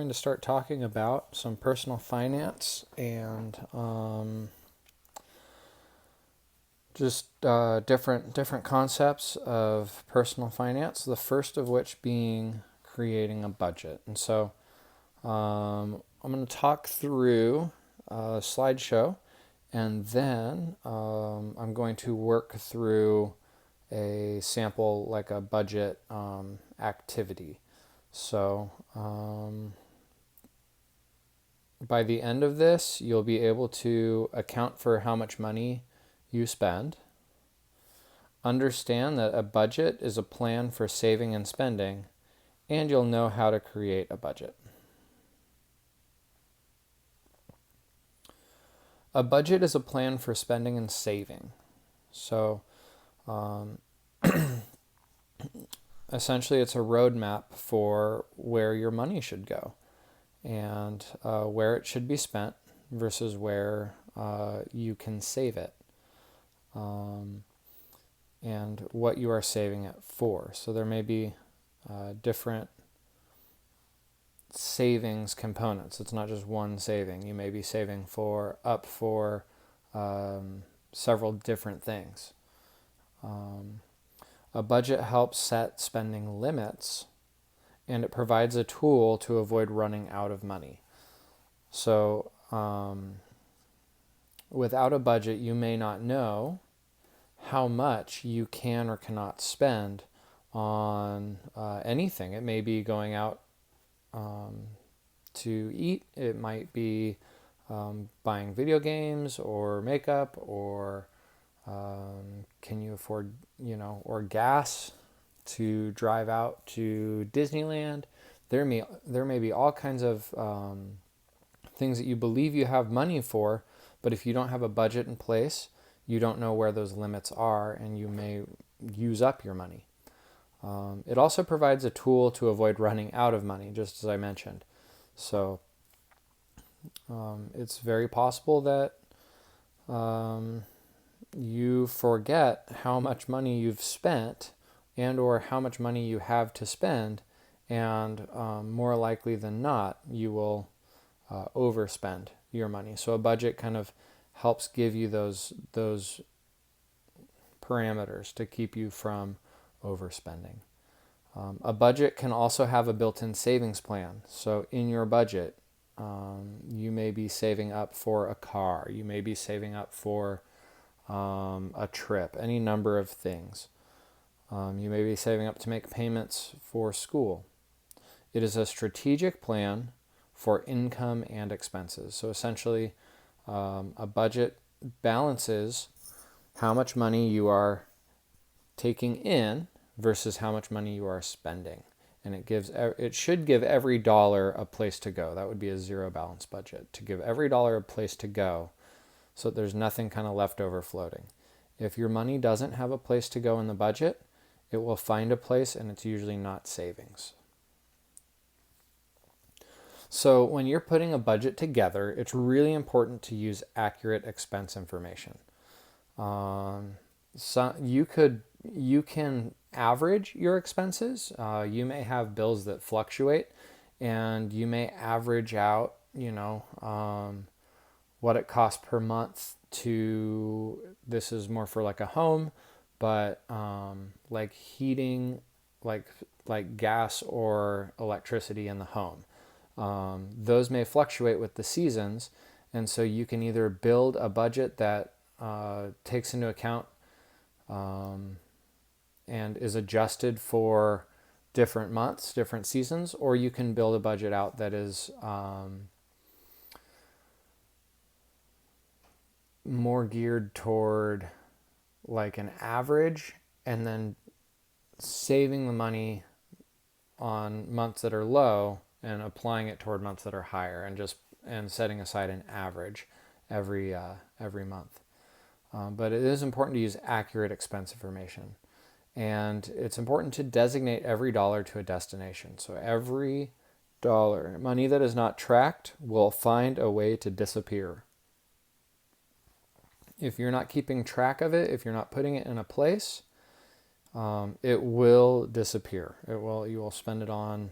going to start talking about some personal finance and different concepts of personal finance. The first of which being creating a budget. And so I'm going to talk through a slideshow, and then I'm going to work through a sample, like a budget activity. So by the end of this, you'll be able to account for how much money you spend, understand that a budget is a plan for saving and spending, and you'll know how to create a budget. A budget is a plan for spending and saving. So essentially, it's a roadmap for where your money should go and where it should be spent versus where you can save it, and what you are saving it for. So there may be different savings components. It's not just one saving. You may be saving for several different things. A budget helps set spending limits, and it provides a tool to avoid running out of money. So without a budget, you may not know how much you can or cannot spend on anything. It may be going out to eat. It might be buying video games or makeup, or can you afford, or gas to drive out to Disneyland. There may be all kinds of things that you believe you have money for, but if you don't have a budget in place, you don't know where those limits are, and you may use up your money. It also provides a tool to avoid running out of money, just as I mentioned. So it's very possible that you forget how much money you've spent and or how much money you have to spend, and more likely than not, you will overspend your money. So a budget kind of helps give you those parameters to keep you from overspending. A budget can also have a built-in savings plan. So in your budget, you may be saving up for a car. You may be saving up for a trip, any number of things. You may be saving up to make payments for school. It is a strategic plan for income and expenses. So essentially, a budget balances how much money you are taking in versus how much money you are spending. And it should give every dollar a place to go. That would be a zero balance budget, to give every dollar a place to go so that there's nothing kind of left over floating. If your money doesn't have a place to go in the budget, it will find a place, and it's usually not savings. So when you're putting a budget together, it's really important to use accurate expense information. So you can average your expenses. You may have bills that fluctuate, and you may average out, what it costs per month to, this is more for like a home, but like heating, like gas or electricity in the home. Those may fluctuate with the seasons, and so you can either build a budget that takes into account and is adjusted for different months, different seasons, or you can build a budget out that is more geared toward like an average, and then saving the money on months that are low and applying it toward months that are higher, and setting aside an average every month. But it is important to use accurate expense information. And it's important to designate every dollar to a destination. So every dollar, money that is not tracked, will find a way to disappear. If you're not keeping track of it, if you're not putting it in a place, it will disappear. You will spend it on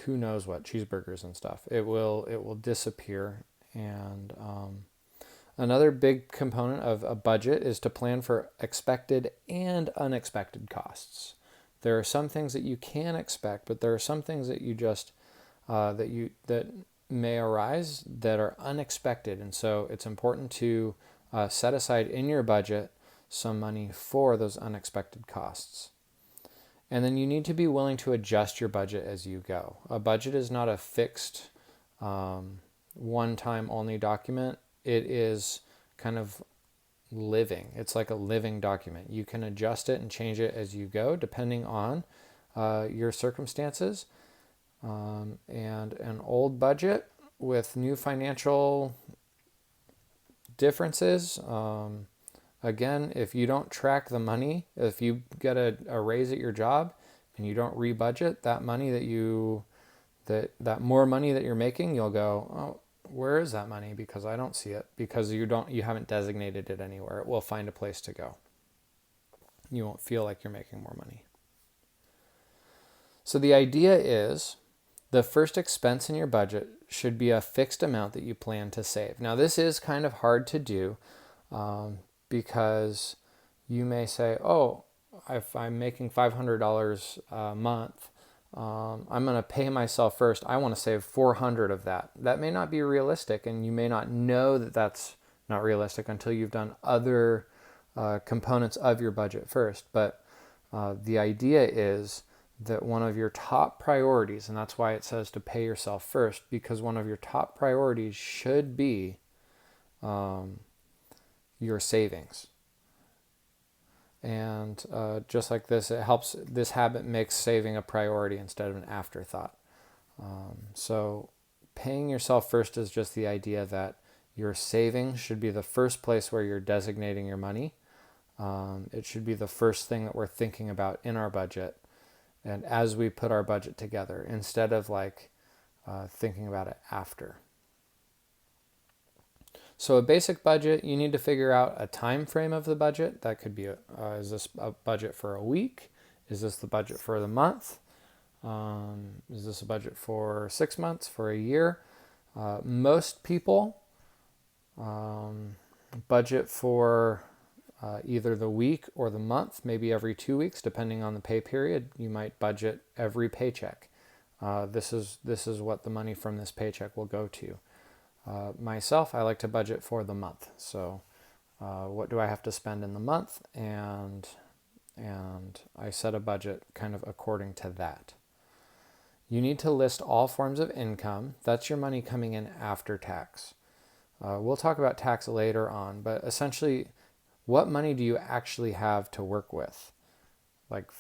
who knows what, cheeseburgers and stuff. It will disappear. And another big component of a budget is to plan for expected and unexpected costs. There are some things that you can expect, but there are some things that you just that may arise that are unexpected, and so it's important to set aside in your budget some money for those unexpected costs. And then you need to be willing to adjust your budget as you go. A budget is not a fixed one-time only document. It is kind of living. It's like a living document. You can adjust it and change it as you go depending on your circumstances. And an old budget with new financial differences, again, if you don't track the money, if you get a raise at your job and you don't rebudget that money that more money that you're making, you'll go, oh, where is that money? Because I don't see it, because you haven't designated it anywhere. It will find a place to go. You won't feel like you're making more money. So the idea is the first expense in your budget should be a fixed amount that you plan to save. Now, this is kind of hard to do because you may say, oh, if I'm making $500 a month, I'm going to pay myself first. I want to save 400 of that. That may not be realistic, and you may not know that that's not realistic until you've done other components of your budget first. But the idea is that one of your top priorities, and that's why it says to pay yourself first, because one of your top priorities should be your savings. And just like this, this habit makes saving a priority instead of an afterthought. So paying yourself first is just the idea that your savings should be the first place where you're designating your money. It should be the first thing that we're thinking about in our budget, and as we put our budget together, instead of thinking about it after. So a basic budget, you need to figure out a time frame of the budget. That could be, is this a budget for a week? Is this the budget for the month? Is this a budget for 6 months, for a year? Most people budget for either the week or the month, maybe every 2 weeks, depending on the pay period. You might budget every paycheck. This is what the money from this paycheck will go to. Myself, I like to budget for the month. So what do I have to spend in the month? And I set a budget kind of according to that. You need to list all forms of income. That's your money coming in after tax. We'll talk about tax later on, but essentially, what money do you actually have to work with? Like,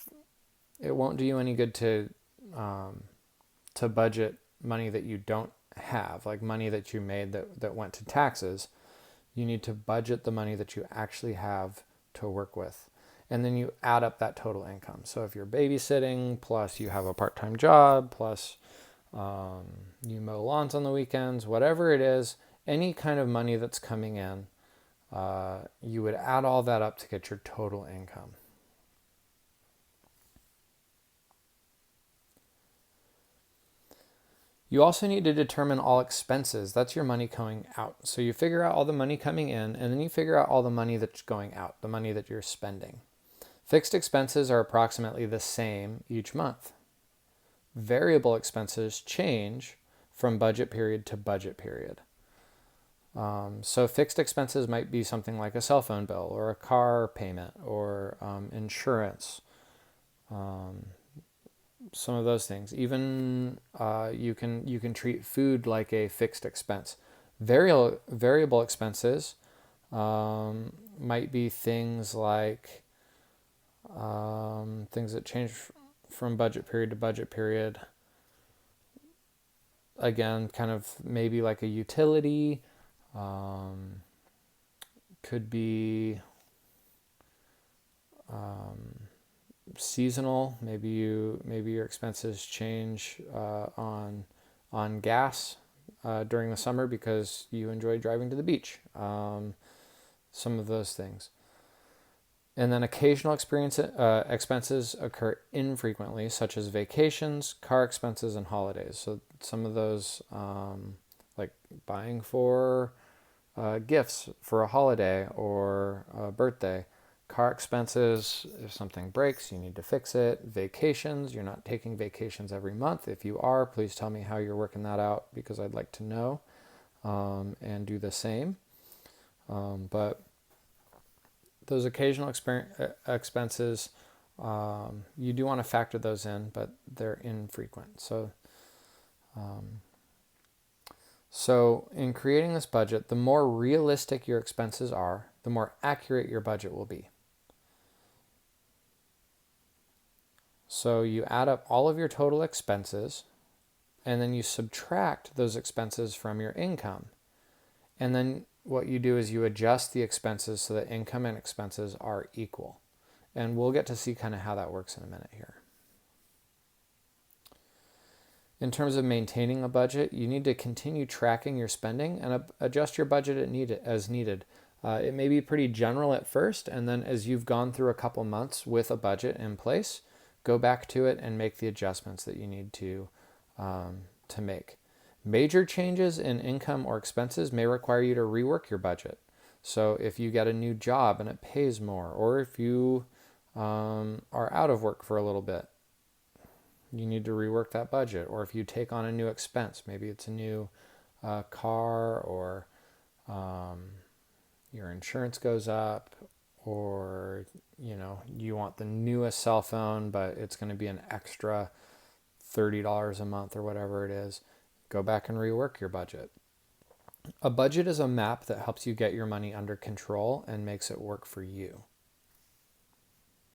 it won't do you any good to budget money that you don't have, like money that you made that went to taxes. You need to budget the money that you actually have to work with. And then you add up that total income. So if you're babysitting, plus you have a part-time job, plus you mow lawns on the weekends, whatever it is, any kind of money that's coming in, you would add all that up to get your total income. You also need to determine all expenses. That's your money going out. So you figure out all the money coming in, and then you figure out all the money that's going out, the money that you're spending. Fixed expenses are approximately the same each month. Variable expenses change from budget period to budget period. So fixed expenses might be something like a cell phone bill or a car payment or insurance, some of those things. Even you can treat food like a fixed expense. Variable expenses might be things like things that change from budget period to budget period. Again, kind of maybe like a utility. Could be seasonal. Maybe your expenses change on gas during the summer because you enjoy driving to the beach. Some of those things. And then occasional expenses occur infrequently, such as vacations, car expenses, and holidays. So some of those, like buying for gifts for a holiday or a birthday. Car expenses, if something breaks, you need to fix it. Vacations, you're not taking vacations every month. If you are, please tell me how you're working that out because I'd like to know and do the same. But those occasional expenses, you do want to factor those in, but they're infrequent. So in creating this budget, the more realistic your expenses are, the more accurate your budget will be. So you add up all of your total expenses, and then you subtract those expenses from your income. And then what you do is you adjust the expenses so that income and expenses are equal. And we'll get to see kind of how that works in a minute here. In terms of maintaining a budget, you need to continue tracking your spending and adjust your budget as needed. It may be pretty general at first, and then as you've gone through a couple months with a budget in place, go back to it and make the adjustments that you need to make. Major changes in income or expenses may require you to rework your budget. So if you get a new job and it pays more, or if you are out of work for a little bit, you need to rework that budget. Or if you take on a new expense, maybe it's a new car, or your insurance goes up, or you want the newest cell phone, but it's going to be an extra $30 a month or whatever it is. Go back and rework your budget. A budget is a map that helps you get your money under control and makes it work for you.